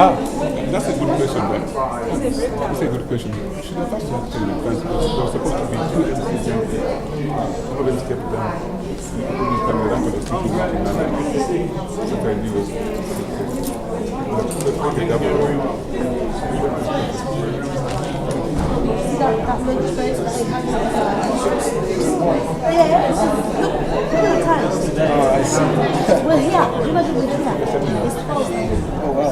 Ah, that's a good question, right? That's a good question. You should have asked that question because there was supposed to be two entities in there. One of them stepped down. You can run to the city and so the idea was to take a double role. That lunch break that they had. Yeah, look at the time. Oh, I see. We're here. Imagine we're here. It's 12. Oh, wow.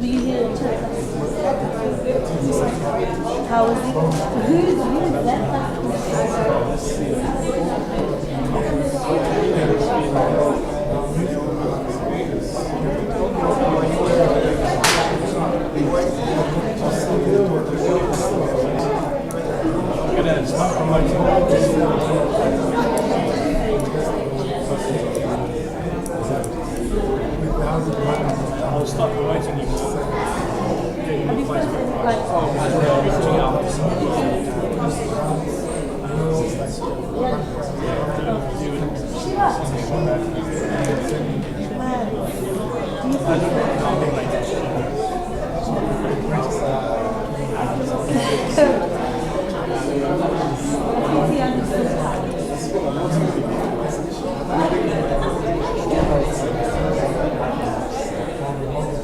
Do you hear the chat? How is it? Who's that? I'll stop promoting you more.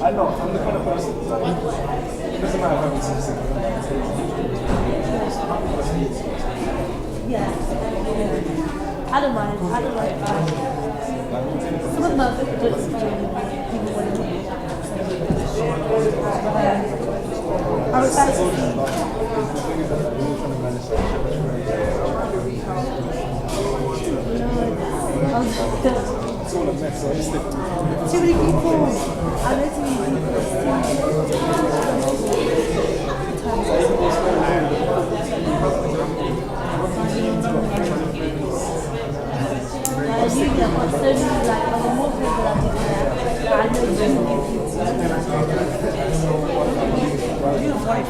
I know, I'm the kind of person that it doesn't matter how it's Yeah. I don't mind. I don't like some of my favorite books people want to read. I was like, It's all a mess. So I just think too many people. I know too many I usually I've got so many, like, I'm more people that do that. I know so many people. you have life.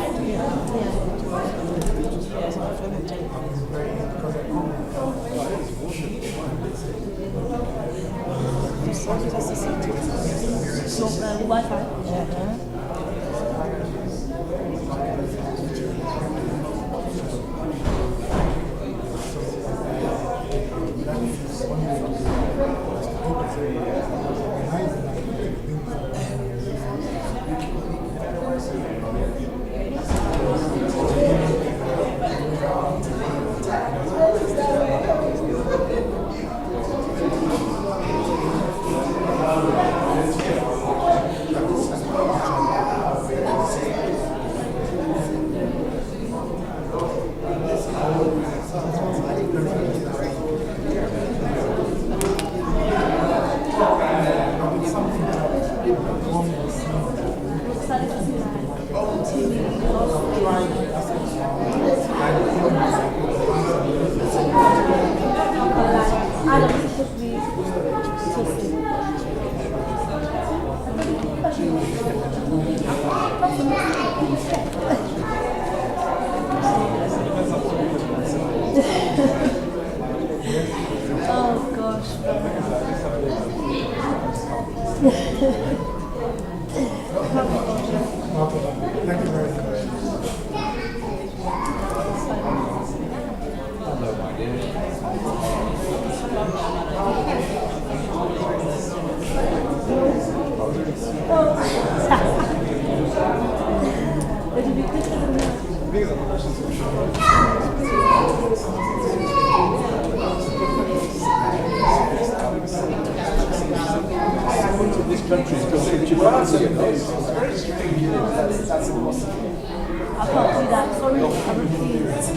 Wi-Fi. Oh gosh. Thank you very much. Would you be quicker than that? This country is considered too far to get paid. That's impossible. I can't do that. Sorry, I refuse.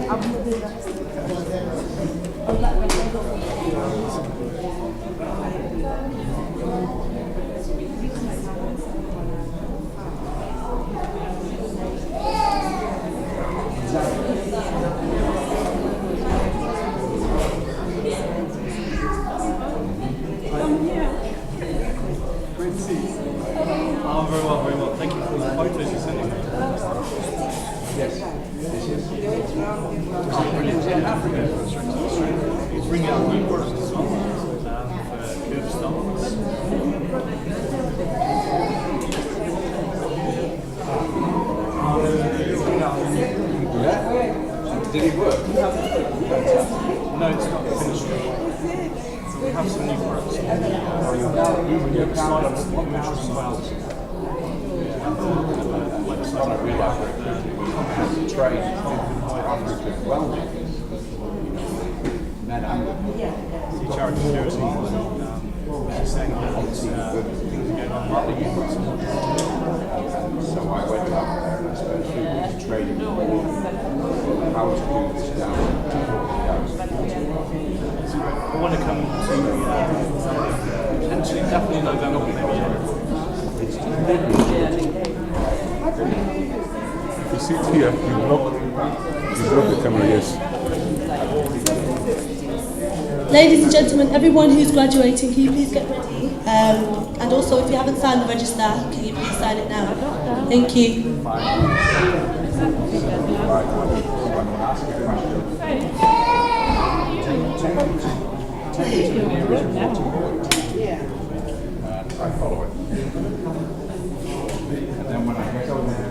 I won't do that. I'm like, very well, very well. Thank you for the photos you're sending me. Yes. Was it in Africa? It's bringing out new products as well for curb stops. Yeah. Did it work? No, it's not finished. So we have some new products. We're excited to commercial styles. Website I realised very quickly we had to train African welding. Men and women. So you charge security and she's saying that things are going on well. So I went out there and I spent 3 weeks training how to do this down. I want to come to potentially, definitely November, maybe. If you see it here, you block the camera, yes. Ladies and gentlemen, everyone who's graduating, can you please get ready? And also, if you haven't signed the register, can you please sign it now? Thank you. I follow it. And then when I go there,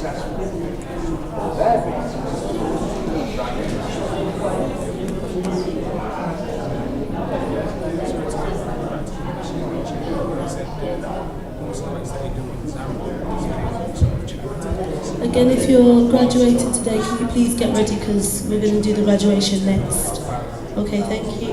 successful, or they're being Again, if you're graduating today, can you please get ready because we're going to do the graduation next. Okay, thank you.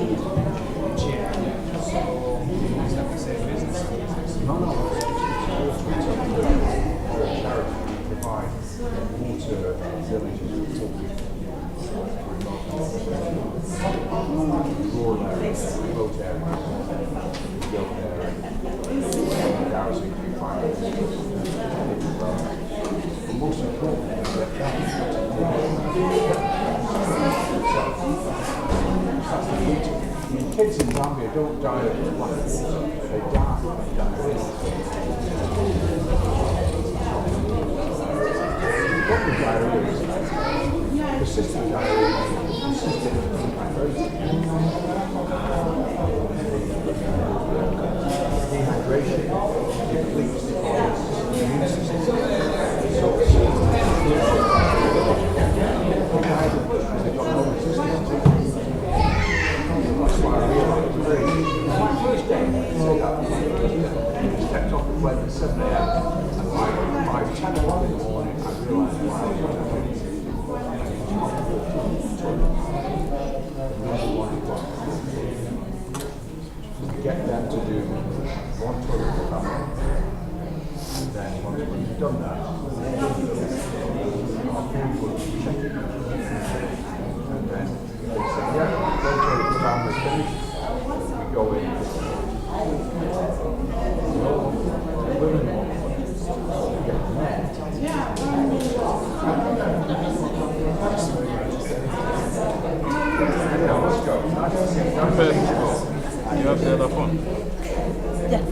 Kids in Zambia don't die of water, they die of diarrhea. What the diarrhea is, persistent diarrhea, persistent dehydration, depletes the body's immune system. So they've got no resistance to it. First day, I stepped off the plane at 7 a.m. and by 10 o'clock in the morning I realised why I was get them to do one toilet per family. And then once you've done that, and then they say, yeah, one toilet per family is finished. We go in. You have the other phone? Yeah.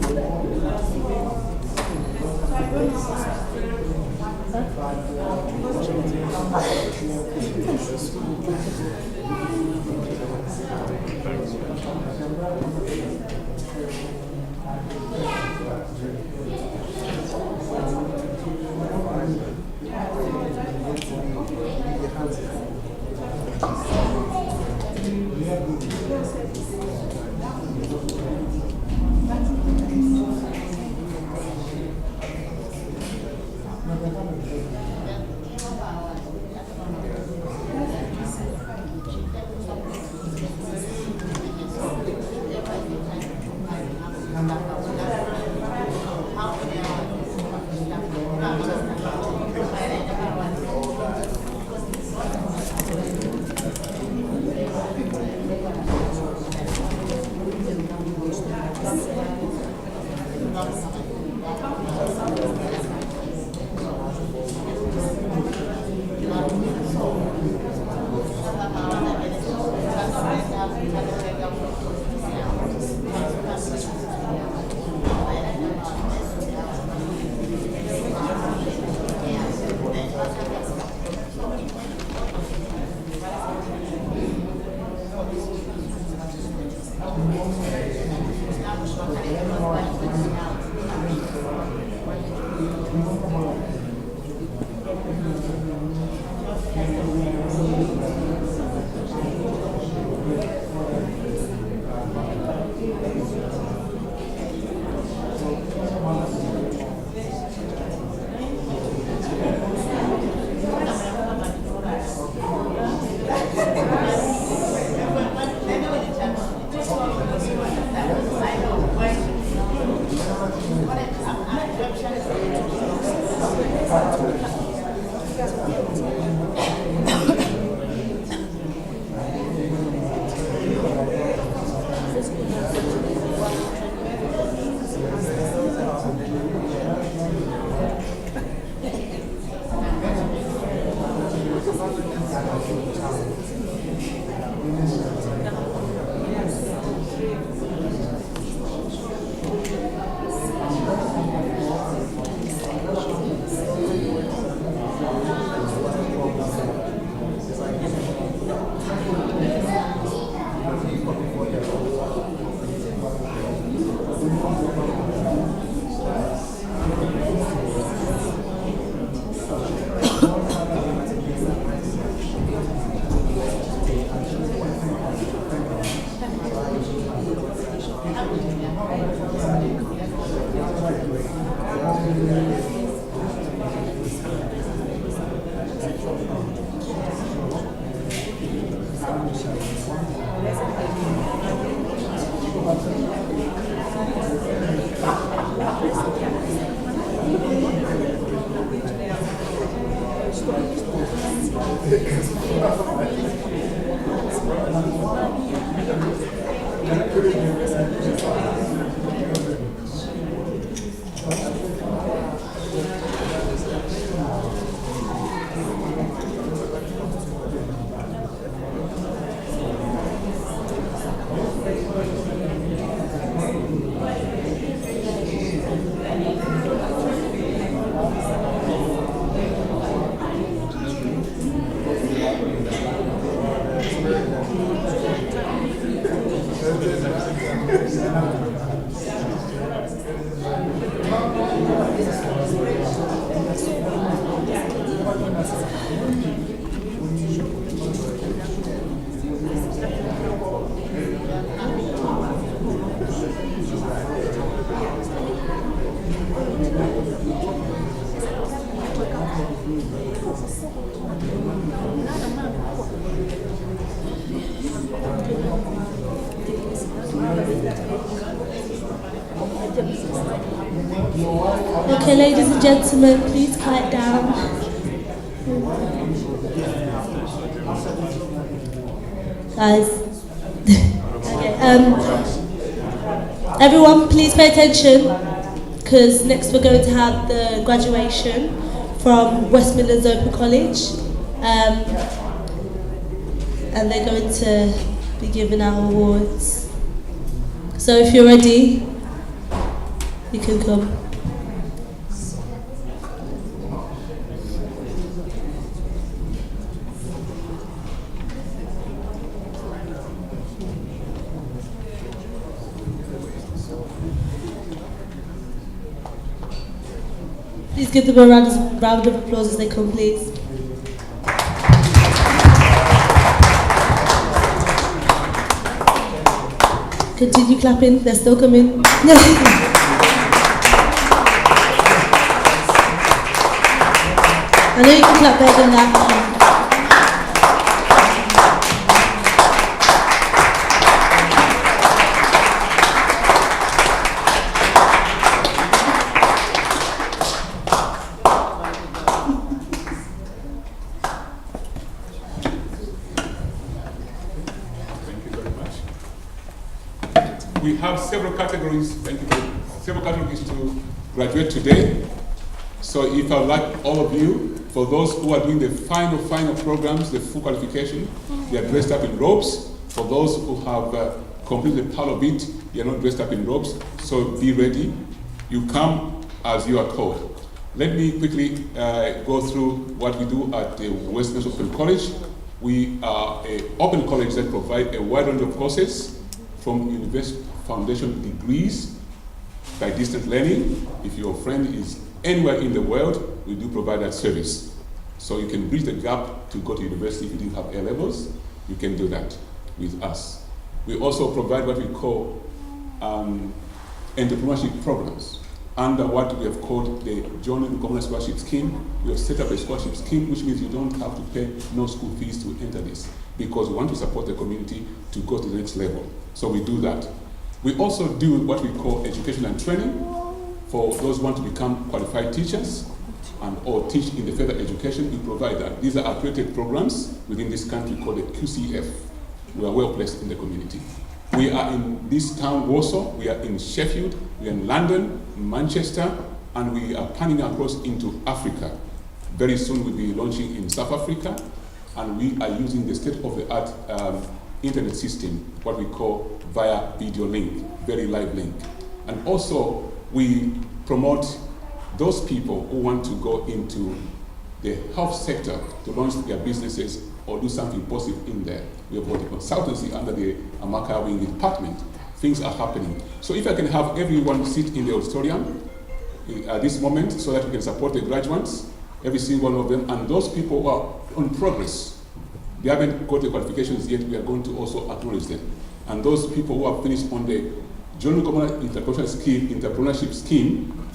Okay, ladies and gentlemen, please quiet down. Guys. Okay, everyone, please pay attention, because next we're going to have the graduation from West Midlands Open College, and they're going to be giving out awards. So if you're ready, you can come. Please give them a round of applause as they come, please. Continue clapping, they're still coming. I know you can clap better than that. We have several categories, several categories to graduate today. So if I'd like all of you, for those who are doing the final programs, the full qualification, they are dressed up in robes. For those who have completed part of it, they are not dressed up in robes. So be ready. You come as you are called. Let me quickly go through what we do at the West Midlands Open College. We are an open college that provides a wide range of courses, from university foundation degrees by distance learning. If your friend is anywhere in the world, we do provide that service. So you can bridge the gap to go to university if you didn't have A-levels, you can do that with us. We also provide what we call entrepreneurship programs under what we have called the Journey to Commonwealth Scholarship Scheme. We have set up a scholarship scheme, which means you don't have to pay no school fees to enter this, because we want to support the community to go to the next level. So we do that. We also do what we call education and training for those who want to become qualified teachers and or teach in the further education. We provide that. These are accredited programs within this country called the QCF. We are well placed in the community. We are in this town, Warsaw. We are in Sheffield. We are in London, Manchester, and we are panning across into Africa. Very soon we'll be launching in South Africa, and we are using the state-of-the-art internet system, what we call via video link, very live link. And also, we promote those people who want to go into the health sector to launch their businesses or do something positive in there. We have got a consultancy under the Amaka Wing department. Things are happening. So if I can have everyone sit in the auditorium at this moment so that we can support the graduates, every single one of them, and those people who are on progress. They haven't got the qualifications yet, we are going to also acknowledge them. And those people who have finished on the Journal Entrepreneurship Scheme,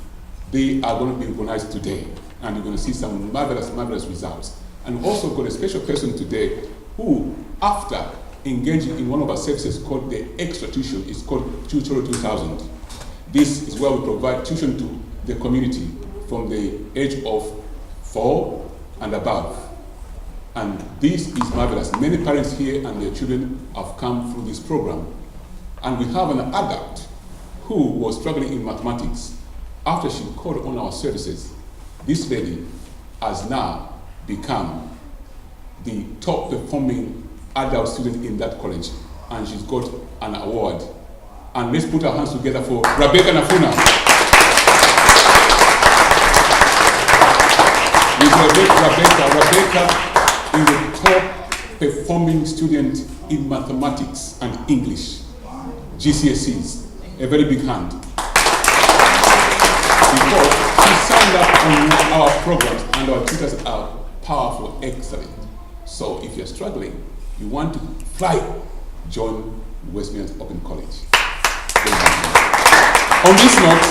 they are going to be recognized today. And you're going to see some marvelous results. And we've also got a special person today who, after engaging in one of our services called the extra tuition. It's called Tutor 2000. This is where we provide tuition to the community from the age of 4 and above. And this is marvelous. Many parents here and their children have come through this program. And we have an adult who was struggling in mathematics. After she called on our services, this lady has now become the top performing adult student in that college, and she's got an award. And let's put our hands together for Rebecca Nafuna. With Rebecca is the top performing student in mathematics and English, GCSEs. A very big hand. Because she signed up on our programs and our tutors are powerful, excellent. So if you're struggling, you want to fly, join Westminster Open College. On this note,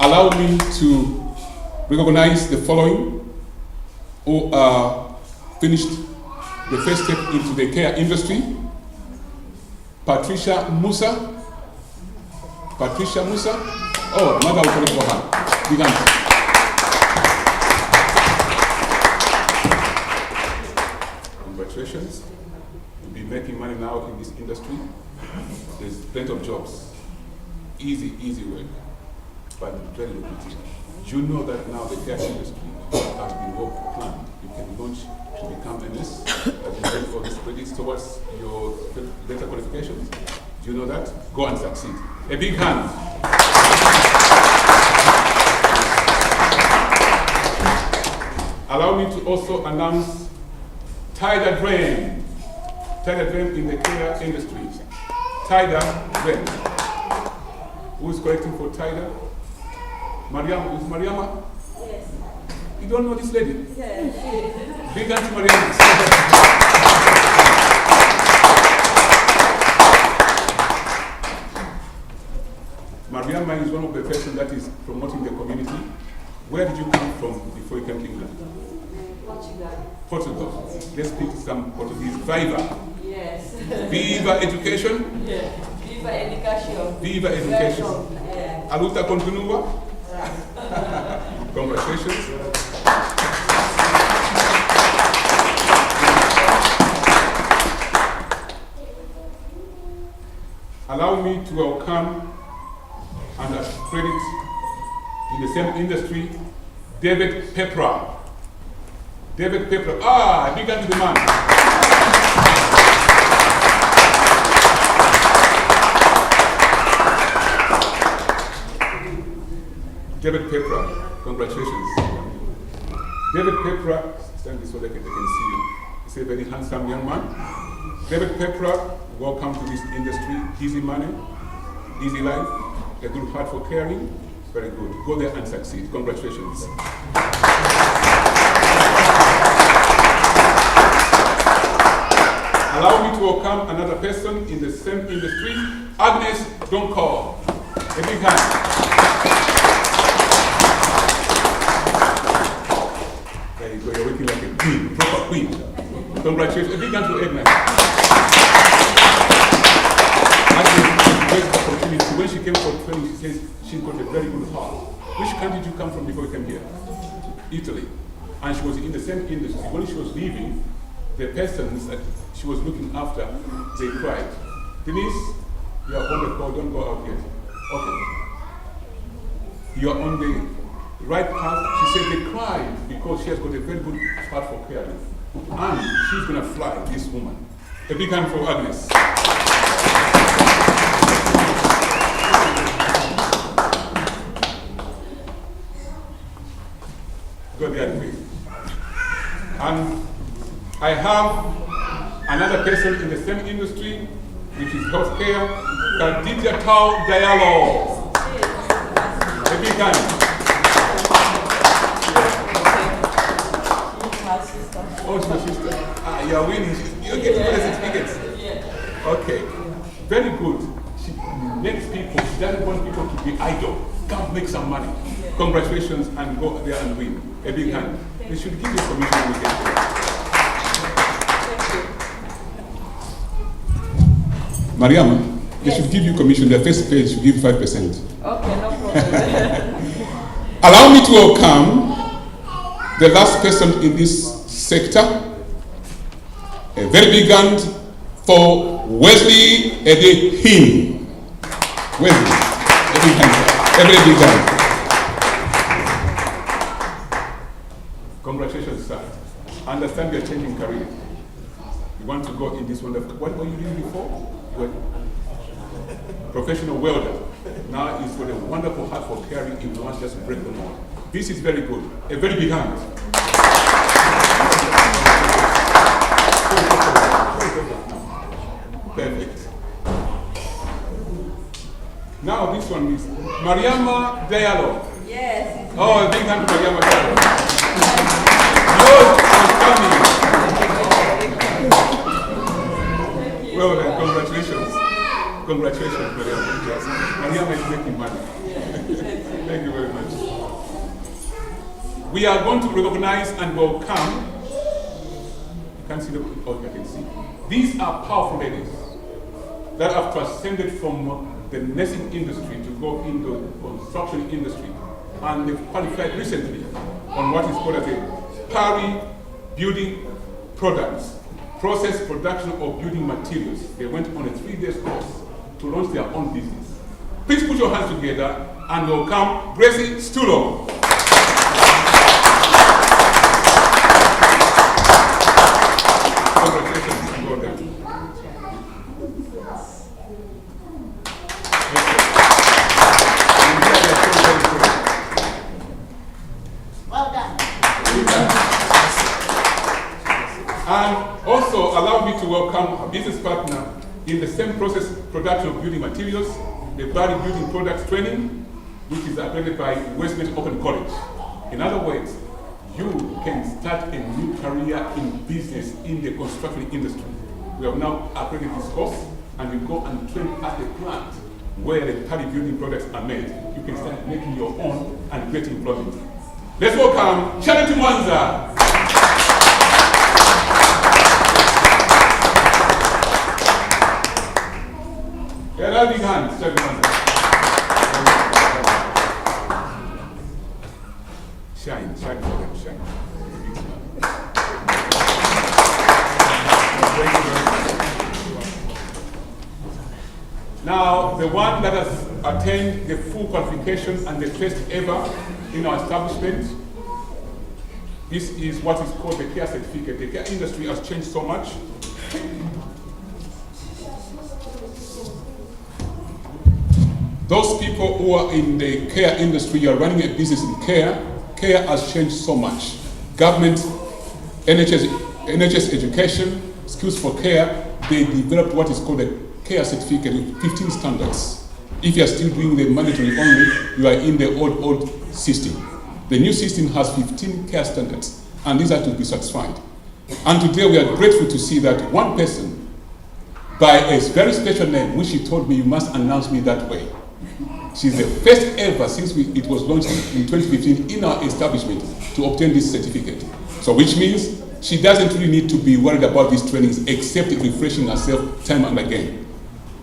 allow me to recognize the following who finished the first step into the care industry. Patricia Musa. Oh, mother will call it for her. Big hand. Congratulations. You'll be making money now in this industry. There's plenty of jobs. Easy work, but very lucrative. You know that now the care industry has been well planned. You can launch to become a nurse, as you get all these credits towards your better qualifications. Do you know that? Go and succeed. A big hand. Allow me to also announce Tyler Drain in the care industry. Tyler Drain. Who is correcting for Tyler? Mariama. Is Mariama? Yes. You don't know this lady? Yes. Big hand to Mariama. Mariama is one of the persons that is promoting the community. Where did you come from before you came to England? Portugal. Let's speak some Portuguese. Viva. Yes. Viva education. Yeah. Viva education. Viva education. Yeah. A luta continua. Congratulations. Allow me to welcome and credit in the same industry, David Pepra. David Pepra. Big hand to the man. David Pepra, congratulations. David Pepra, stand this so they can see you. He's a very handsome young man. David Pepra, welcome to this industry. Easy money, easy life, a good heart for caring. Very good. Go there and succeed. Congratulations. Allow me to welcome another person in the same industry, Agnes Donkor. A big hand. There you go, you're working like a queen, proper queen. Congratulations. A big hand to Agnes. Agnes has a great opportunity. When she came for training, she says she's got a very good heart. Which country did you come from before you came here? Italy. And she was in the same industry. When she was leaving, the persons that she was looking after, they cried. Denise, you are on the call, don't go out yet. Okay. You are on the right path. She said they cried because she has got a very good heart for caring. And she's going to fly, this woman. A big hand for Agnes. Go the other way. And I have another person in the same industry, which is healthcare, Khadija Tau Diallo. A big hand. Oh, it's my sister. You are winning. You're getting all the certificates. Okay. Very good. She makes people, she doesn't want people to be idle. Come make some money. Congratulations and go there and win. A big hand. They should give you permission when we get there. Mariam, they should give you commission. The first page should give 5%. Okay, no problem. Allow me to welcome the last person in this sector. A very big hand for Wesley Edehin. Wesley, a big hand. A very big hand. Congratulations, sir. I understand you're changing career. You want to go in this wonderful. What were you doing before? You were professional welder. Now he's got a wonderful heart for caring. He wants just to break them all. This is very good. A very big hand. Perfect. Now this one is Mariama Diallo. Yes. Oh, a big hand to Mariama Diallo. Yours is coming. Well then, congratulations. Congratulations, Mariama. Mariama is making money. Thank you very much. We are going to recognize and welcome. You can see the. Okay, I can see. These are powerful ladies that have transcended from the nursing industry to go into the construction industry, and they've qualified recently on what is called as a PARI building products, process production of building materials. They went on a 3-day course to launch their own business. Please put your hands together and welcome Gracie Stulo. Congratulations, go there. Well done. And also allow me to welcome a business partner in the same process production of building materials, the Body Building Products Training, which is accredited by Westminster Open College. In other words, you can start a new career in business in the construction industry. We have now accredited this course, and you go and train at the plant where the Body Building products are made. You can start making your own and create employment. Let's welcome Charity Mwanza. Yeah, big hands, Charity Mwanza. Shine for them, shine. Now, the one that has attained the full qualification and the first ever in our establishment, this is what is called the care certificate. The care industry has changed so much. Those people who are in the care industry, you are running a business in care, care has changed so much. Government, NHS education, skills for care, they developed what is called a care certificate with 15 standards. If you are still doing the mandatory only, you are in the old system. The new system has 15 care standards, and these are to be satisfied. And today we are grateful to see that one person, by a very special name, which she told me, you must announce me that way. She's the first ever since it was launched in 2015 in our establishment to obtain this certificate. So which means she doesn't really need to be worried about these trainings except refreshing herself time and again.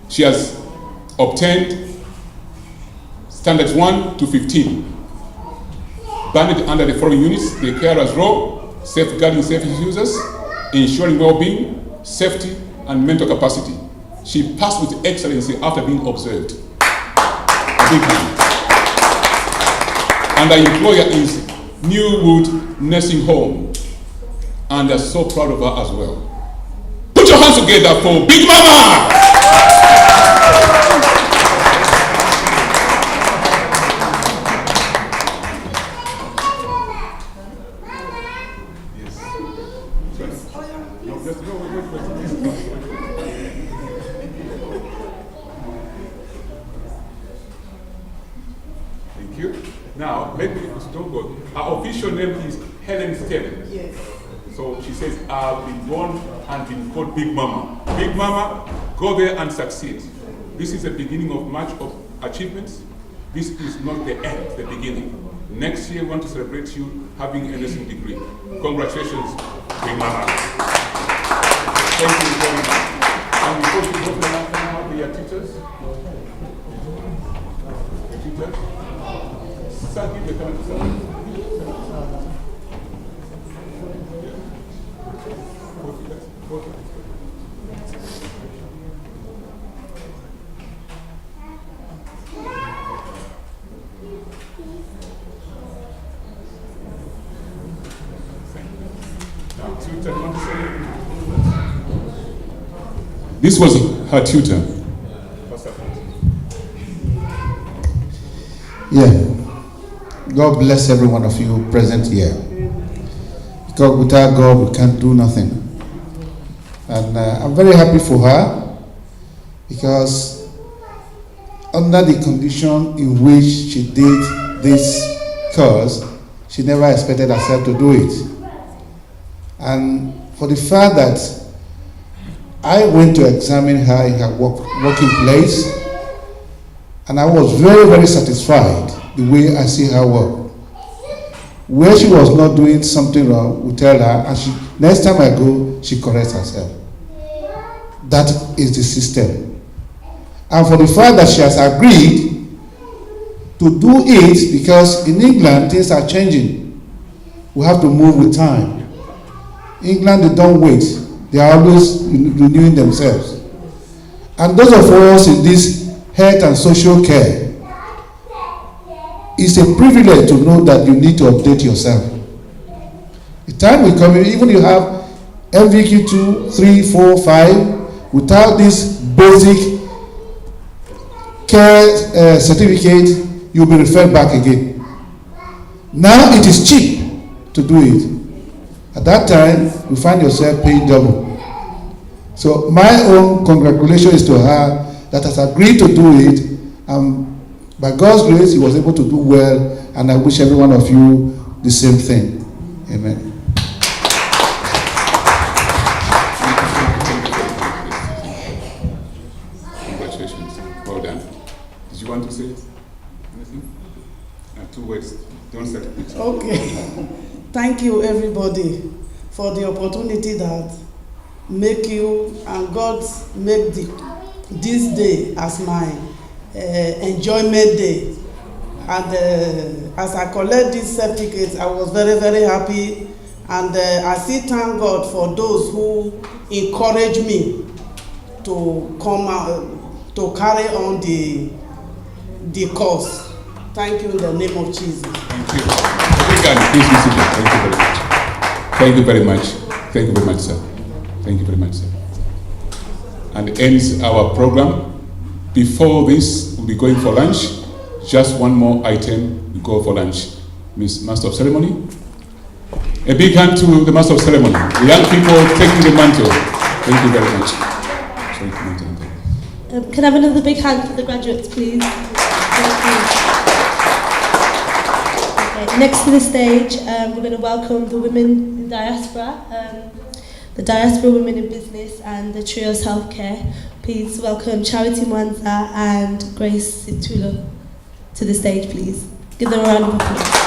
She has obtained standards 1 to 15, banded under the following units: the carer's role, safeguarding service users, ensuring well-being, safety, and mental capacity. She passed with excellency after being observed. And our employer is Newwood Nursing Home, and they're so proud of her as well. Put your hands together for Big Mama! Yes. No, just go. Thank you. Now, let me don't go. Her official name is Helen Steven. Yes. So she says, I've been born and been called Big Mama. Big Mama, go there and succeed. This is the beginning of much of achievements. This is not the end, the beginning. Next year, we want to celebrate you having a nursing degree. Congratulations, Big Mama. Thank you very much. And before we go to the last your teachers? Your teachers? Sir, give the camera to sir. This was her tutor. Yeah. God bless every one of you present here. Because without God, we can't do nothing. And I'm very happy for her because under the condition in which she did this course, she never expected herself to do it. And for the fact that I went to examine her in her working place, and I was very, very satisfied the way I see her work. Where she was not doing something wrong, we tell her, and next time I go, she corrects herself. That is the system. And for the fact that she has agreed to do it, because in England things are changing. We have to move with time. England, they don't wait. They are always renewing themselves. And those of us in this health and social care, it's a privilege to know that you need to update yourself. The time will come, even you have MVQ 2, 3, 4, 5, without this basic care certificate, you'll be referred back again. Now it is cheap to do it. At that time, you find yourself paying double. So my own congratulations to her that has agreed to do it. By God's grace, he was able to do well, and I wish every one of you the same thing. Amen. Congratulations. Well done. Did you want to say anything? 2 words. Don't say it. Okay. Thank you, everybody, for the opportunity that make you and God make this day as my enjoyment day. And as I collect this certificate, I was very, very happy. And I still thank God for those who encourage me to come out, to carry on the course. Thank you in the name of Jesus. Thank you. Please be seated. Thank you very much. Thank you very much, sir. Thank you very much, sir. And ends our program. Before this, we'll be going for lunch. Just one more item, we go for lunch. Miss Master of Ceremony. A big hand to the Master of Ceremony. The young people taking the mantle. Thank you very much. Sorry, Can I have another big hand for the graduates, please? Thank you. Okay, next to the stage, we're going to welcome the women in diaspora, the diaspora women in business and the Trios Healthcare. Please welcome Charity Mwanza and Grace Situlo to the stage, please. Give them a round of applause.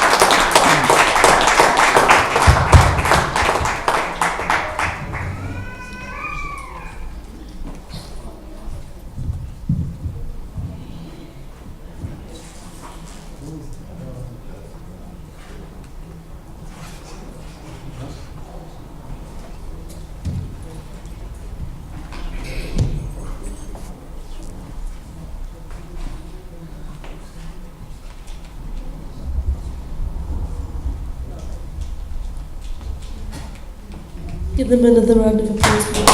Give them another round of applause, please.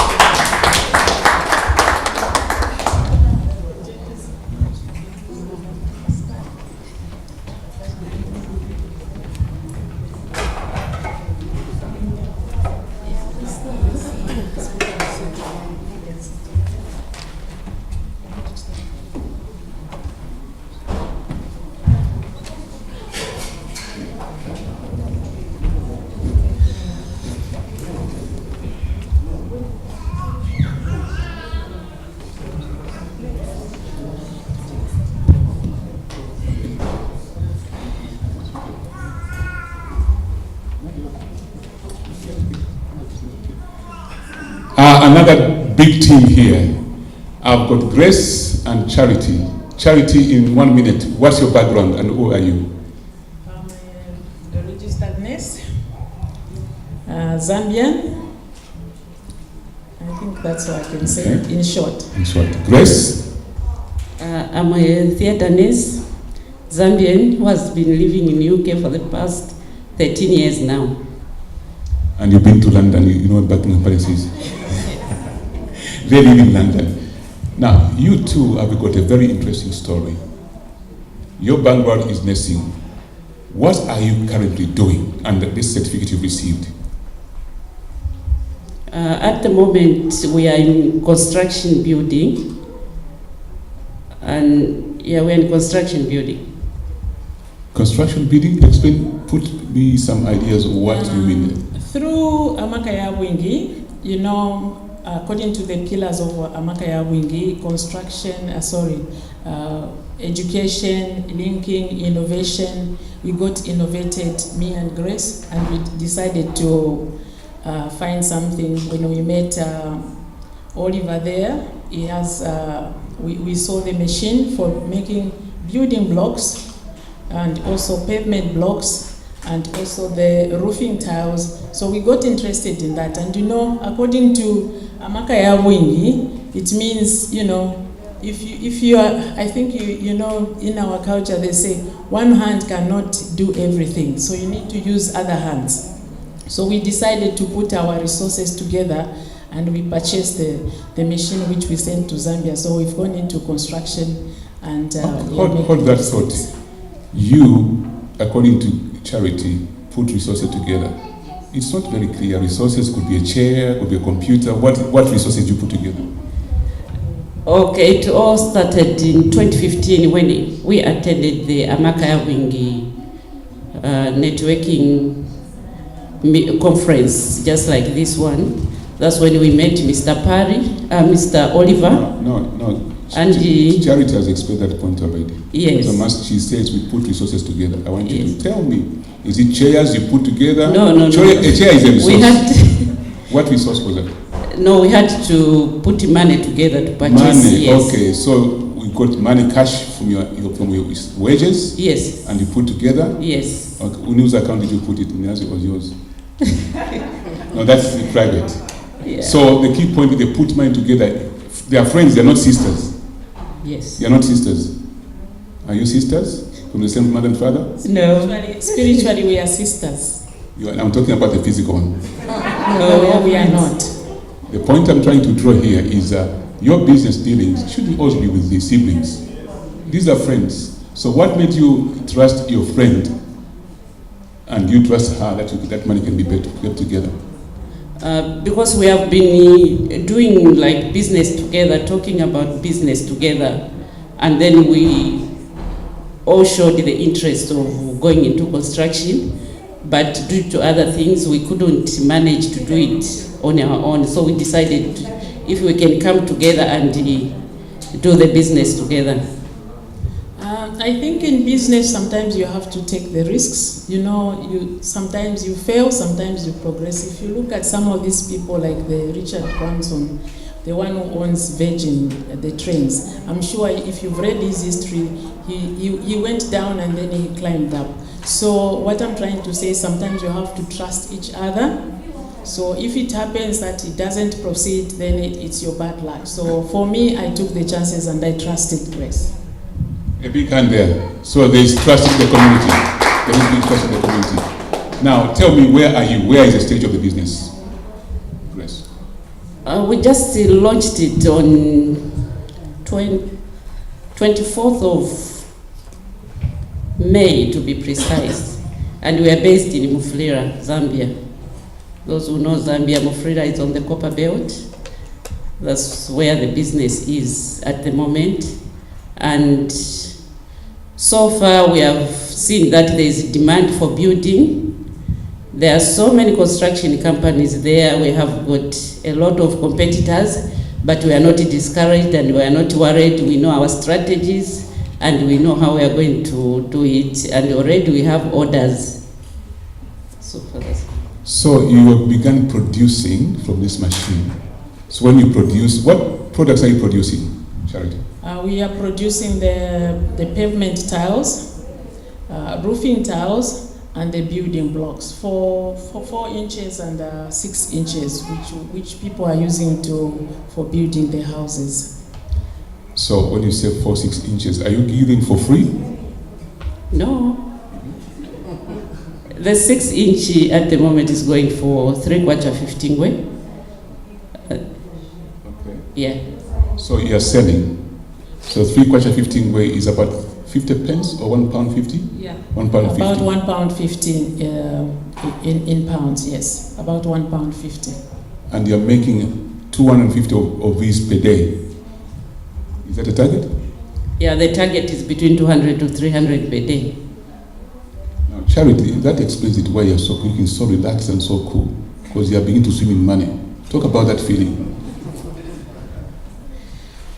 Another big team here I've got Grace and Charity. Charity, in 1 minute, what's your background and who are you? I'm a registered nurse, Zambian. I think that's what I can say in short. In short. Grace? I'm a theatre nurse, Zambian, who has been living in UK for the past 13 years now. And you've been to London, you know what Buckingham Palace is? They live in London. Now, you two have got a very interesting story. Your background is nursing. What are you currently doing under this certificate you've received? At the moment, we are in construction building. And yeah, we're in construction building. Construction building? Explain, put me some ideas of what you mean. Through Amakaya Wingi, you know, according to the pillars of Amakaya Wingi, education, linking, innovation, we got innovated, me and Grace, and we decided to find something. When we met Oliver there, he has, we saw the machine for making building blocks and also pavement blocks and also the roofing tiles. So we got interested in that. And you know, according to Amakaya Wingi, it means, you know, if you are, I think you know, in our culture they say one hand cannot do everything, so you need to use other hands. So we decided to put our resources together and we purchased the machine which we sent to Zambia. So we've gone into construction and hold that thought. You, according to Charity, put resources together. It's not very clear. Resources could be a chair, could be a computer. What resources did you put together? Okay, it all started in 2015 when we attended the Amakaya Wingi networking conference, just like this one. That's when we met Mr. Parry, Mr. Oliver. No. And Charity has explained that point already. Yes. So she says we put resources together. I want you to tell me, is it chairs you put together? No. A chair is a resource. We had what resource was that? No, we had to put money together to purchase. Money, yes. Okay. So we got money, cash from your wages? Yes. And you put together? Yes. Okay. Whose account did you put it in? Yes, it was yours. No, that's private. Yeah. So the key point is they put money together. They are friends, they are not sisters. Yes. They are not sisters. Are you sisters from the same mother and father? No. Spiritually we are sisters. I'm talking about the physical one. No, we are not. The point I'm trying to draw here is your business dealings should also be with the siblings. These are friends. So what made you trust your friend and you trust her that money can be kept together? Because we have been doing like business together, talking about business together, and then we all showed the interest of going into construction, but due to other things we couldn't manage to do it on our own, so we decided if we can come together and do the business together. I think in business sometimes you have to take the risks. You know, sometimes you fail, sometimes you progress. If you look at some of these people like the Richard Branson, the one who owns Virgin, the trains, I'm sure if you've read his history, he went down and then he climbed up. So what I'm trying to say, sometimes you have to trust each other. So if it happens that it doesn't proceed, then it's your bad luck. So for me, I took the chances and I trusted Grace. A big hand there. So there is trust in the community. There is big trust in the community. Now, tell me, where are you? Where is the stage of the business? Grace. We just launched it on 24th of May, to be precise. And we are based in Mufulira, Zambia. Those who know Zambia, Mufulira is on the Copper Belt. That's where the business is at the moment. And so far we have seen that there is demand for building. There are so many construction companies there. We have got a lot of competitors, but we are not discouraged and we are not worried. We know our strategies and we know how we are going to do it. And already we have orders. So you have begun producing from this machine. So when you produce, what products are you producing? Charity? We are producing the pavement tiles, roofing tiles, and the building blocks for 4 inches and 6 inches, which people are using for building their houses. So when you say 4-6 inches, are you giving for free? No. The 6 inch at the moment is going for 3/4 15 way. Okay. Yeah. So you are selling. So 3/4 15 way is about 50 pence or £1.50? Yeah. £1.50. About £1.50 in pounds, yes. About £1.50. And you're making 250 of these per day. Is that the target? Yeah, the target is between 200 to 300 per day. Now, Charity, that explains it why you're so quick and so relaxed and so cool. Because you're beginning to swim in money. Talk about that feeling.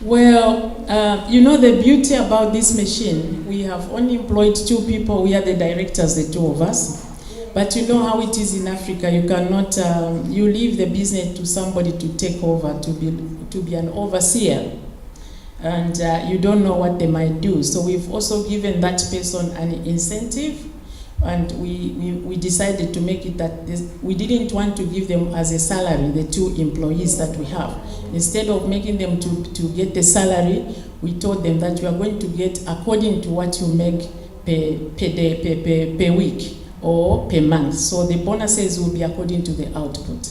Well, the beauty about this machine, we have only employed 2 people. We are the directors, the 2 of us. But you know how it is in Africa. You cannot, you leave the business to somebody to take over, to be an overseer. And you don't know what they might do. So we've also given that person an incentive. And we decided to make it that we didn't want to give them as a salary, the 2 employees that we have. Instead of making them to get the salary, we told them that you are going to get according to what you make per day, per week or per month. So the bonuses will be according to the output.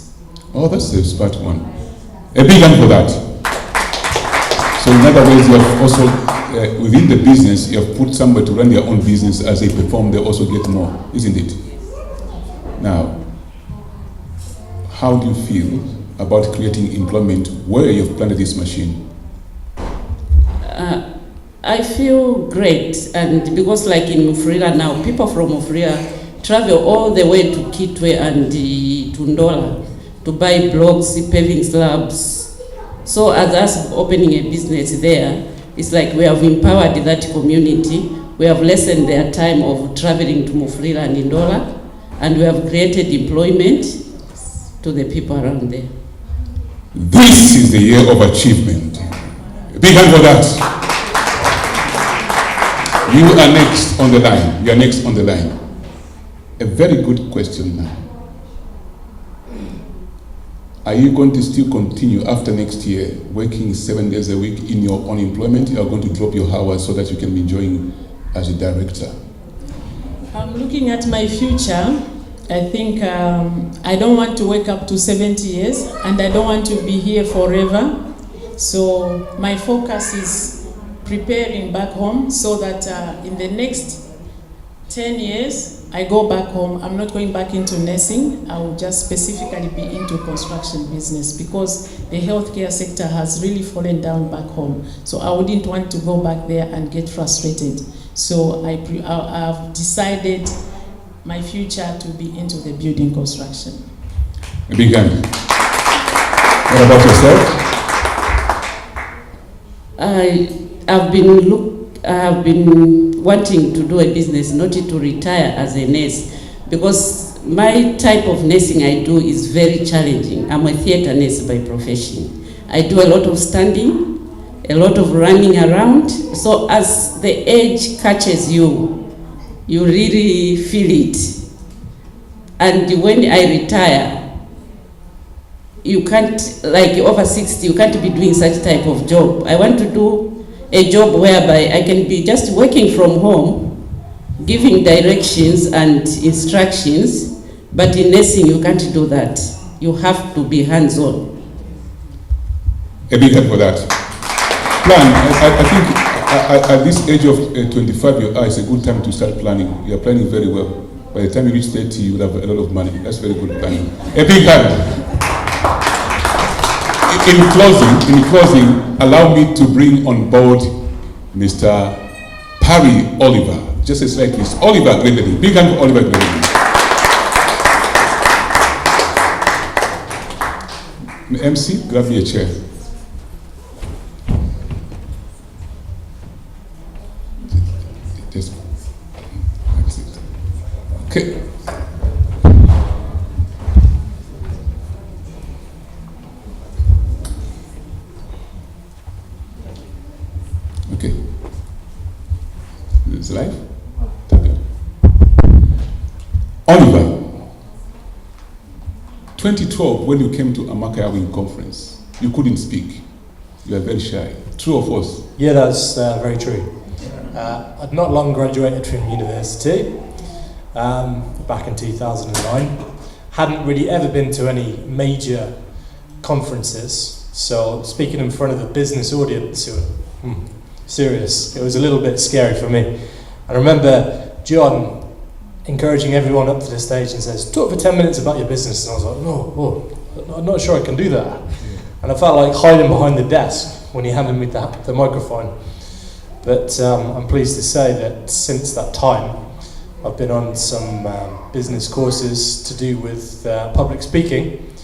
Oh, that's the smart one. A big hand for that. So in other words, you have also, within the business, you have put somebody to run their own business. As they perform, they also get more, isn't it? Now, how do you feel about creating employment where you've planted this machine? I feel great, and because like in Mufulira now, people from Mufulira travel all the way to Kitwe and to Ndola to buy blocks, paving slabs. So as us opening a business there, it's like we have empowered that community. We have lessened their time of traveling to Mufulira and Ndola, and we have created employment to the people around there. This is the year of achievement. A big hand for that. You are next on the line. You are next on the line. A very good question now. Are you going to still continue after next year working 7 days a week in your own employment? You are going to drop your hours so that you can be enjoying as a director? I'm looking at my future. I think I don't want to wake up to 70 years, and I don't want to be here forever. So my focus is preparing back home so that in the next 10 years, I go back home. I'm not going back into nursing. I will just specifically be into construction business because the healthcare sector has really fallen down back home. So I wouldn't want to go back there and get frustrated. So I've decided my future to be into the building construction. A big hand. What about yourself? I've been wanting to do a business, not to retire as a nurse, because my type of nursing I do is very challenging. I'm a theater nurse by profession. I do a lot of standing, a lot of running around. So as the age catches you, you really feel it. And when I retire, you can't, like over 60, you can't be doing such type of job. I want to do a job whereby I can be just working from home, giving directions and instructions, but in nursing you can't do that. You have to be hands-on. A big hand for that. Plan, I think at this age of 25, it's a good time to start planning. You're planning very well. By the time you reach 30, you will have a lot of money. That's very good planning. A big hand. In closing, allow me to bring on board Mr. Parry Oliver. Just a slight list. Oliver Grenadine. Big hand for Oliver Grenadine. MC, grab me a chair. Just okay. his life. Thank you. Oliver, 2012, when you came to Amaka Wing conference, you couldn't speak. You were very shy. True or false? Yeah, that's very true. I'd not long graduated from university back in 2009. Hadn't really ever been to any major conferences, so speaking in front of a business audience, serious. It was a little bit scary for me. I remember John encouraging everyone up to the stage and says, talk for 10 minutes about your business. And I was like, no, I'm not sure I can do that. And I felt like hiding behind the desk when he handed me the microphone. But I'm pleased to say that since that time, I've been on some business courses to do with public speaking.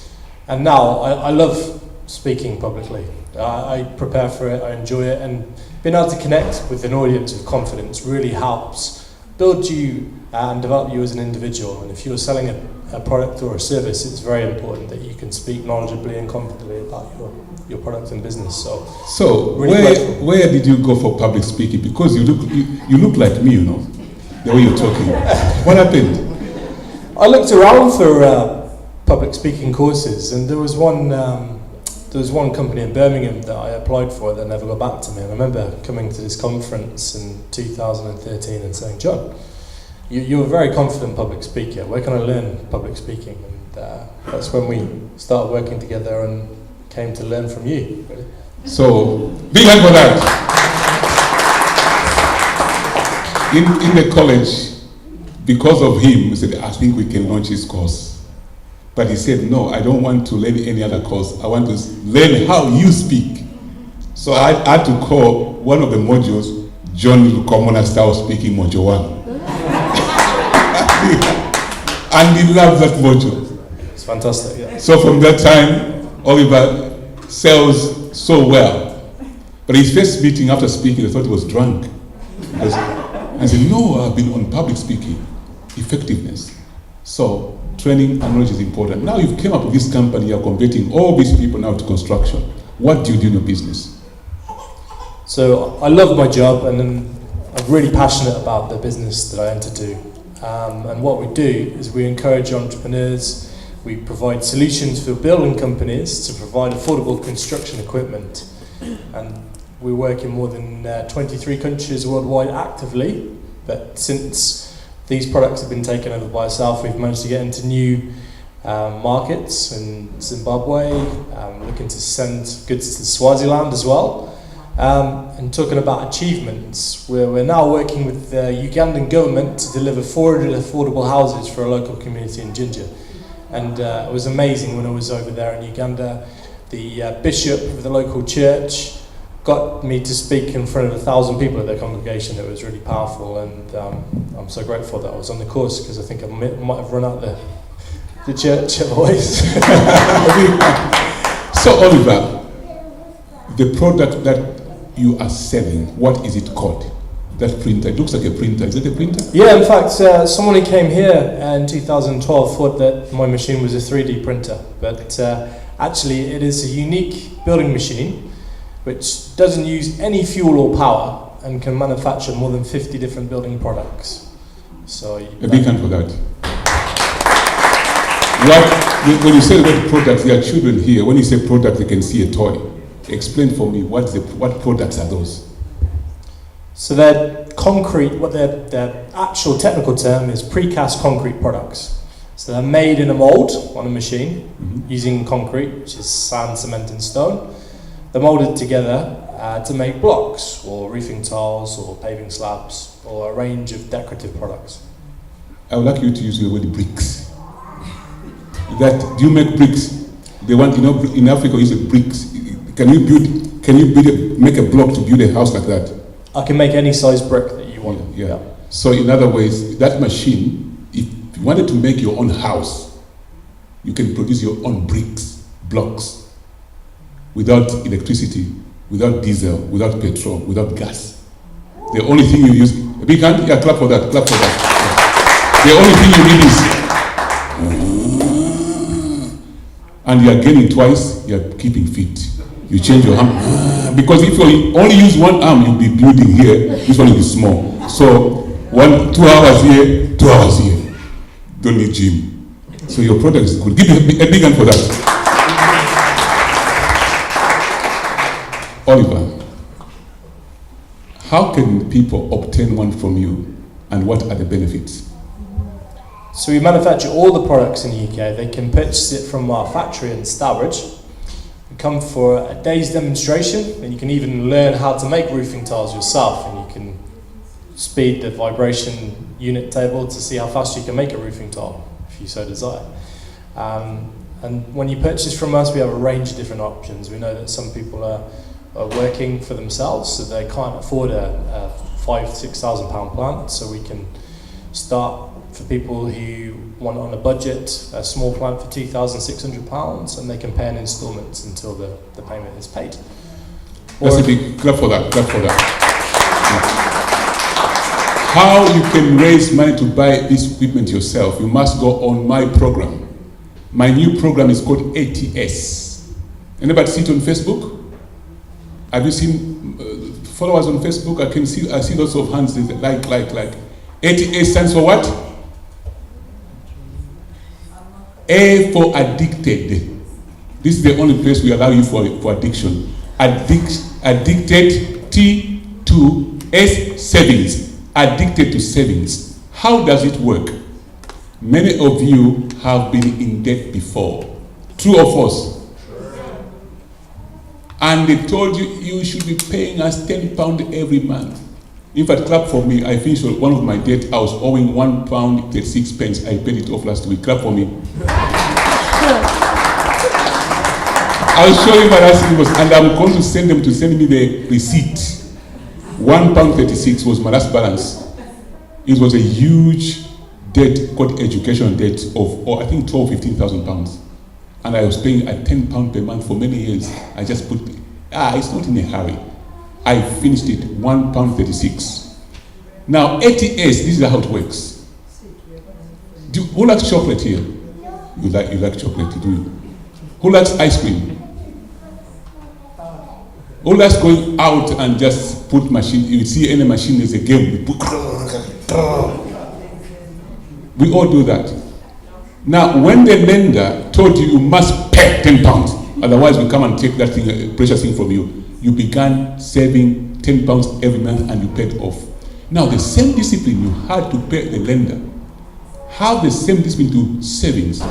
And now I love speaking publicly. I prepare for it, I enjoy it, and being able to connect with an audience of confidence really helps build you and develop you as an individual. And if you're selling a product or a service, it's very important that you can speak knowledgeably and confidently about your product and business. So really where did you go for public speaking? Because you look like me, you know, the way you're talking. What happened? I looked around for public speaking courses, and there was one company in Birmingham that I applied for that never got back to me. And I remember coming to this conference in 2013 and saying, John, you're a very confident public speaker. Where can I learn public speaking? And that's when we started working together and came to learn from you. Really. So, big hand for that. In the college, because of him, we said, I think we can launch his course. But he said, no, I don't want to learn any other course. I want to learn how you speak. So I had to call one of the modules, John Lukomona style speaking module 1. And he loved that module. It's fantastic, yeah. So from that time, Oliver sells so well. But his first meeting after speaking, I thought he was drunk. I said, no, I've been on public speaking, effectiveness. So training and knowledge is important. Now you've came up with this company, you're converting all these people now to construction. What do you do in your business? So I love my job, and I'm really passionate about the business that I enter to. And what we do is we encourage entrepreneurs, we provide solutions for building companies to provide affordable construction equipment. And we work in more than 23 countries worldwide actively, but since these products have been taken over by ourselves, we've managed to get into new markets in Zimbabwe, looking to send goods to Swaziland as well. And talking about achievements, we're now working with the Ugandan government to deliver 400 affordable houses for a local community in Jinja. And it was amazing when I was over there in Uganda. The bishop of the local church got me to speak in front of 1,000 people at their congregation. It was really powerful, and I'm so grateful that I was on the course, because I think I might have run out the church otherwise. So Oliver, the product that you are selling, what is it called? That printer, it looks like a printer. Is it a printer? Yeah, in fact, someone who came here in 2012 thought that my machine was a 3D printer, but actually it is a unique building machine which doesn't use any fuel or power and can manufacture more than 50 different building products. So a big hand for that. When you say the word product, there are children here. When you say product, they can see a toy. Explain for me what products are those? So they're concrete. What their actual technical term is precast concrete products. So they're made in a mold on a machine using concrete, which is sand, cement, and stone. They're molded together to make blocks, or roofing tiles, or paving slabs, or a range of decorative products. I would like you to use the word bricks. Do you make bricks? They want, in Africa, you use bricks. Can you make a block to build a house like that? I can make any size brick that you want. Yeah. So in other ways, that machine, if you wanted to make your own house, you can produce your own bricks, blocks, without electricity, without diesel, without petrol, without gas. The only thing you use, a big hand, yeah, clap for that, clap for that. The only thing you need is, and you are gaining twice, you are keeping fit. You change your arm. Because if you only use one arm, you'll be building here. This one will be small. So 2 hours here, 2 hours here. Don't need gym. So your product is good. Give me a big hand for that. Oliver, how can people obtain one from you, and what are the benefits? So we manufacture all the products in the UK. They can purchase it from our factory in Stourbridge. You come for a day's demonstration, and you can even learn how to make roofing tiles yourself, and you can speed the vibration unit table to see how fast you can make a roofing tile, if you so desire. And when you purchase from us, we have a range of different options. We know that some people are working for themselves, so they can't afford a £5,000–6,000 plant, so we can start for people who want on a budget a small plant for £2,600, and they can pay in instalments until the payment is paid. That's a big clap for that. Clap for that. How you can raise money to buy this equipment yourself? You must go on my program. My new program is called ATS. Anybody see it on Facebook? Have you seen followers on Facebook? I see lots of hands like. ATS stands for what? A for addicted. This is the only place we allow you for addiction. Addicted. T to S, savings. Addicted to savings. How does it work? Many of you have been in debt before. True or false? And they told you you should be paying us £10 every month. In fact, clap for me. I finished one of my debt. I was owing £1.36. I paid it off last week. Clap for me. I'll show you my last invoice, and I'm going to send them to send me the receipt. £1.36 was my last balance. It was a huge debt called education debt of, I think, £12,000–15,000. And I was paying at £10 per month for many years. I just put, it's not in a hurry. I finished it, £1.36. Now, ATS, this is how it works. Who likes chocolate here? You like chocolate, do you? Who likes ice cream? Who likes going out and just put machine? You see any machine, there's a game. We all do that. Now, when the lender told you you must pay £10, otherwise we come and take that thing, precious thing from you, you began saving £10 every month and you paid off. Now, the same discipline you had to pay the lender, have the same discipline to savings.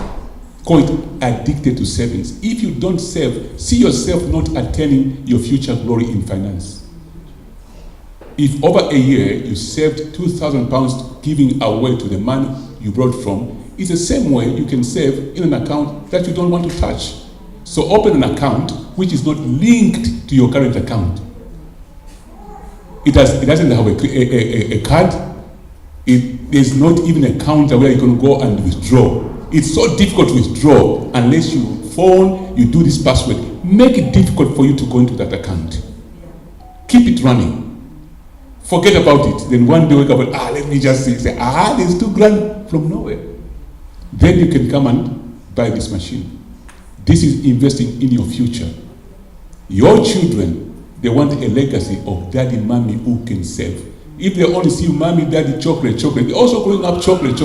Call it addicted to savings. If you don't save, see yourself not attaining your future glory in finance. If over a year you saved £2,000 giving away to the man you brought from, it's the same way you can save in an account that you don't want to touch. So open an account which is not linked to your current account. It doesn't have a card. There's not even a counter where you can go and withdraw. It's so difficult to withdraw unless you phone, you do this password. Make it difficult for you to go into that account. Keep it running. Forget about it. Then one day wake up and, let me just say, there's £2,000 from nowhere. Then you can come and buy this machine. This is investing in your future. Your children, they want a legacy of daddy, mommy who can save. If they only see mommy, daddy, chocolate, they're also growing up chocolate.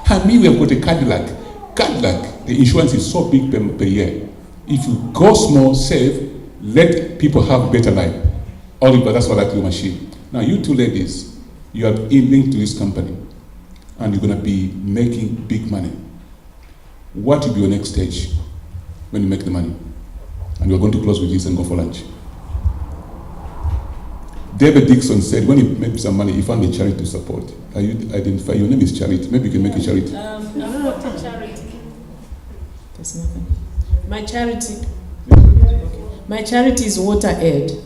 And me, we have got a Cadillac, the insurance is so big per year. If you go small, save, let people have a better life. Oliver, that's what I do machine. Now, you two ladies, you are linked to this company, and you're going to be making big money. What will be your next stage when you make the money? And we're going to close with this and go for lunch. David Dixon said when he made some money, he found a charity to support. Are you identify? Your name is Charity. Maybe you can make a charity. I'm not a charity. There's nothing. My charity is WaterAid.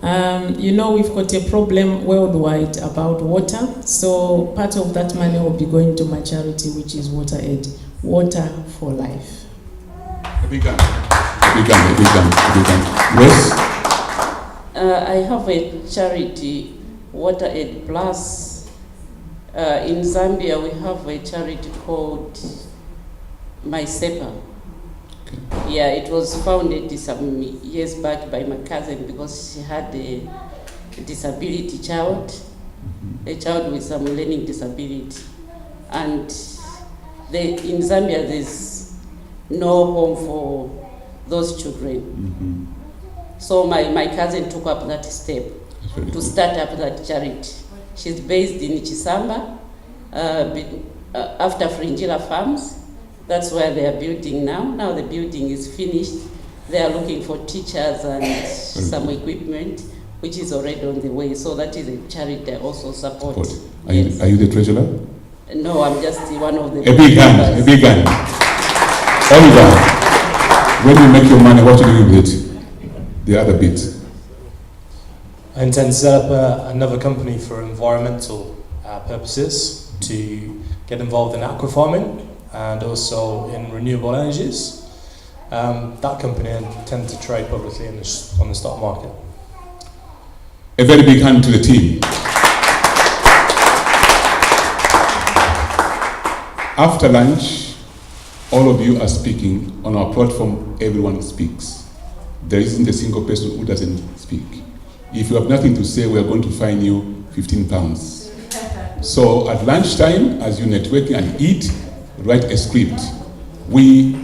We've got a problem worldwide about water, so part of that money will be going to my charity, which is WaterAid, Water for Life. A big hand. Yes? I have a charity, WaterAid Plus. In Zambia, we have a charity called My Sepa. Okay. Yeah, it was founded some years back by my cousin because she had a disability child, a child with some learning disability. And in Zambia, there's no home for those children. So my cousin took up that step to start up that charity. She's based in Chisamba, after Fringilla Farms. That's where they are building now. Now the building is finished. They are looking for teachers and some equipment, which is already on the way. So that is a charity I also support. Are you the treasurer? No, I'm just one of the... A big hand, a big hand. Oliver, when you make your money, what do you do with it? The other bit. I intend to set up another company for environmental purposes to get involved in aqua farming and also in renewable energies. That company I intend to trade publicly on the stock market. A very big hand to the team. After lunch, all of you are speaking. On our platform, everyone speaks. There isn't a single person who doesn't speak. If you have nothing to say, we are going to fine you 15 pounds. So at lunchtime, as you network and eat, write a script.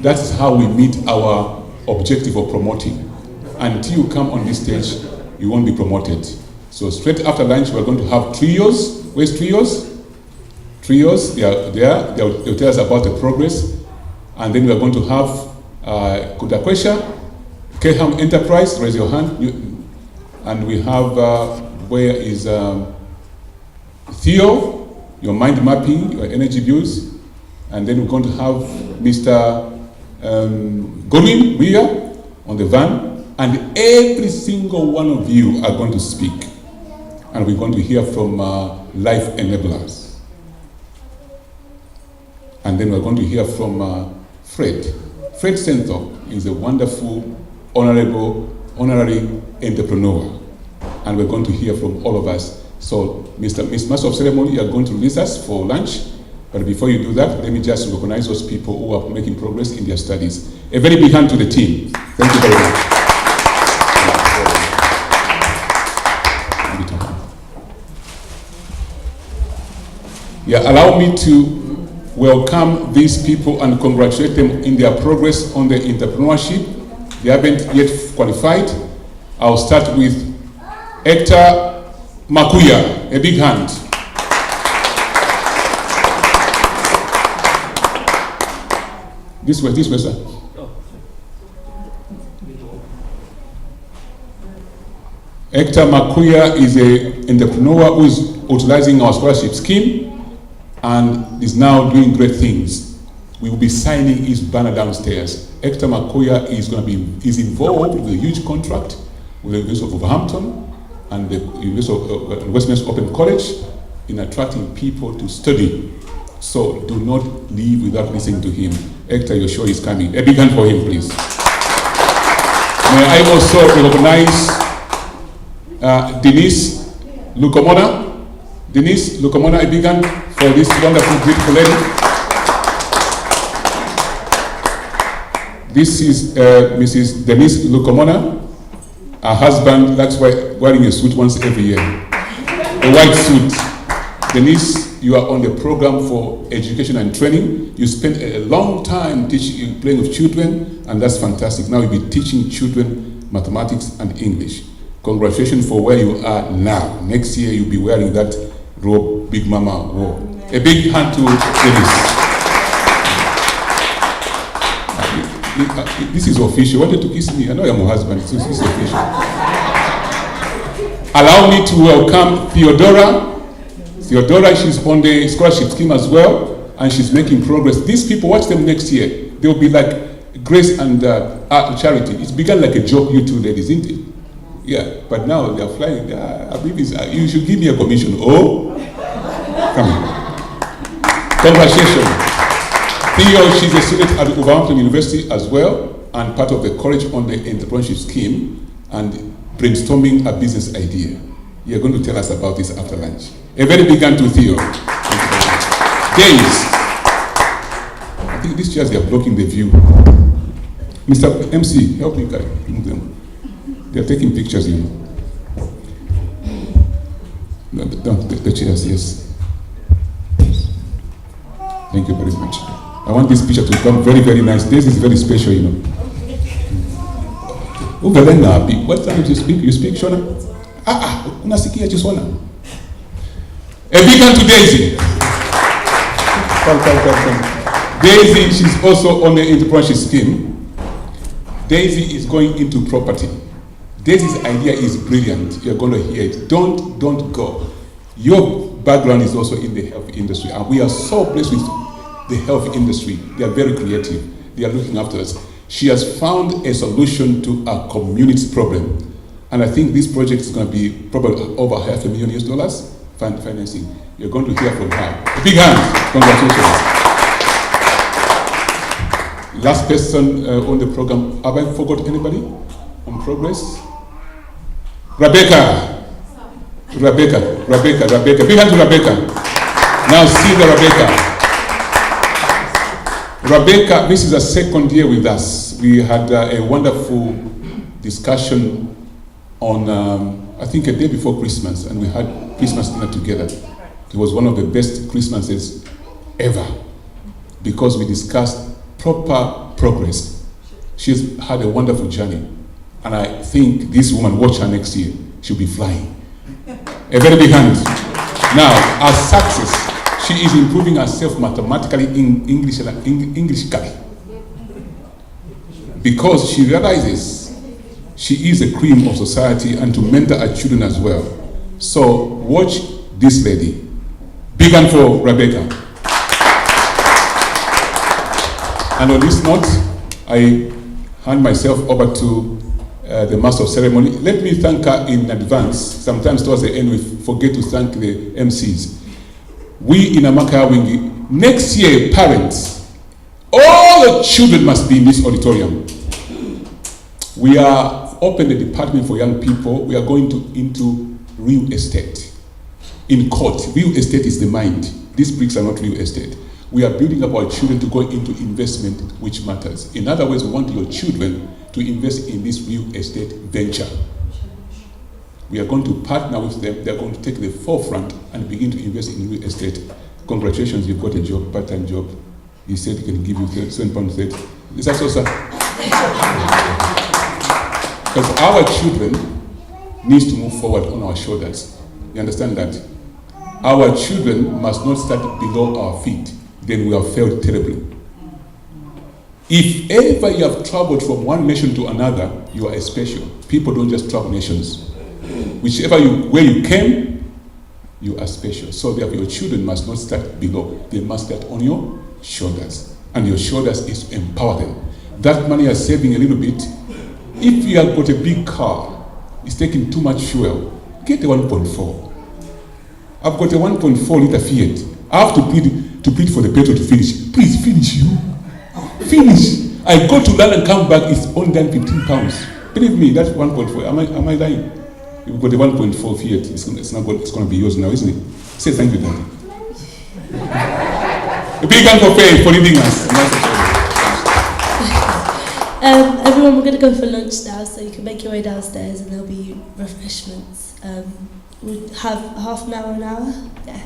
That's how we meet our objective of promoting. Until you come on this stage, you won't be promoted. So straight after lunch, we're going to have trios. Where's trios? Trios, they are there. They'll tell us about the progress. And then we're going to have Kudakwesha, Keham Enterprise, raise your hand. And we have, where is Theo, your mind mapping, your energy bills. And then we're going to have Mr. Godwin Weir on the van. And every single one of you are going to speak. And we're going to hear from life enablers. And then we're going to hear from Fred. Fred Senthorpe is a wonderful, honorary entrepreneur. And we're going to hear from all of us. So, Miss Master of Ceremony, you are going to release us for lunch. But before you do that, let me just recognize those people who are making progress in their studies. A very big hand to the team. Thank you very much. Yeah, allow me to welcome these people and congratulate them in their progress on the entrepreneurship. They haven't yet qualified. I'll start with Hector Makuya. A big hand. This way, sir. Hector Makuya is an entrepreneur who is utilizing our scholarship scheme and is now doing great things. We will be signing his banner downstairs. Hector Makuya is involved with a huge contract with the University of Wolverhampton and the University of Westminster Open College in attracting people to study. So do not leave without listening to him. Hector, your show is coming. A big hand for him, please. May I also recognize Denise Lukomona. Denise Lukomona, a big hand for this wonderful, beautiful lady. This is Mrs. Denise Lukomona. Her husband likes wearing a suit once every year. A white suit. Denise, you are on the program for education and training. You spent a long time playing with children, and that's fantastic. Now you'll be teaching children mathematics and English. Congratulations for where you are now. Next year you'll be wearing that robe Big Mama wore. A big hand to Denise. This is official. You wanted to kiss me? I know I'm your husband, so this is official. Allow me to welcome Theodora. Theodora, she's on the scholarship scheme as well, and she's making progress. These people, watch them next year. They'll be like Grace and Charity. It's begun like a joke, you two ladies, isn't it? Yeah, but now they're flying. I believe you should give me a commission. Oh, come on. Congratulations. Theo, she's a student at Wolverhampton University as well, and part of the college on the entrepreneurship scheme, and brainstorming a business idea. You're going to tell us about this after lunch. A very big hand to Theo. Days. I think these chairs, they are blocking the view. Mr. MC, help me carry them. They're taking pictures, you know. The chairs, yes. Thank you very much. I want this picture to come very, very nice. This is very special, you know. What language you speak? You speak Shona? Unasikia Chiswana? A big hand to Daisy. Come. Daisy, she's also on the entrepreneurship scheme. Daisy is going into property. Daisy's idea is brilliant. You're going to hear it. Don't go. Your background is also in the health industry, and we are so blessed with the health industry. They are very creative. They are looking after us. She has found a solution to our community's problem, and I think this project is going to be probably over $500,000 US financing. You're going to hear from her. A big hand. Congratulations. Last person on the program. Have I forgot anybody on progress? Rebecca. Big hand to Rebecca. Now see the Rebecca, this is a second year with us. We had a wonderful discussion on, I think a day before Christmas, and we had Christmas dinner together. It was one of the best Christmases ever, because we discussed proper progress. She's had a wonderful journey, and I think this woman, watch her next year, she'll be flying. A very big hand. Now, our success, she is improving herself mathematically in English, because she realizes she is a cream of society and to mentor her children as well. So watch this lady. Big hand for Rebecca. And on this note, I hand myself over to the Master of Ceremony. Let me thank her in advance. Sometimes towards the end we forget to thank the MCs. We in Amaka Wingi, next year, parents, all the children must be in this auditorium. We are open the department for young people. We are going into real estate. In court, real estate is the mind. These bricks are not real estate. We are building up our children to go into investment which matters. In other words, we want your children to invest in this real estate venture. We are going to partner with them. They are going to take the forefront and begin to invest in real estate. Congratulations, you've got a job, part-time job. He said he can give you £7.30. Is that so, sir? Because our children need to move forward on our shoulders. You understand that? Our children must not start below our feet. Then we have failed terribly. If ever you have traveled from one nation to another, you are special. People don't just travel nations. Where you came, you are special. So therefore your children must not start below. They must start on your shoulders. And your shoulders is to empower them. That money is saving a little bit. If you have got a big car, it's taking too much fuel, get a 1.4. I've got a 1.4 liter Fiat. I have to plead for the petrol to finish. Please finish you. Finish. I go to land and come back, it's only than £15. Believe me, that's 1.4. Am I lying? You've got a 1.4 Fiat. It's going to be yours now, isn't it? Say thank you, Daddy. A big hand for leading us. Everyone, we're going to go for lunch now, so you can make your way downstairs and there'll be refreshments. We'll have half an hour. Yeah.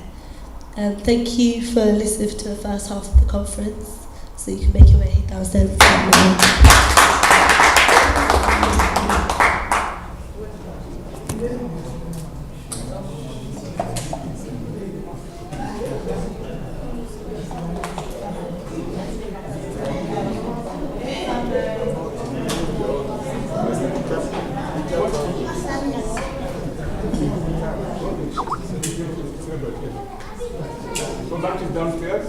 Thank you for listening to the first half of the conference. So you can make your way downstairs. So that is downstairs.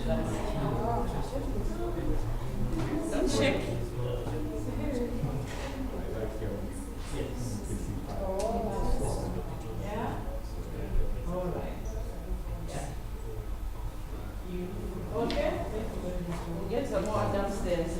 Don't shake. Okay. Get some more downstairs.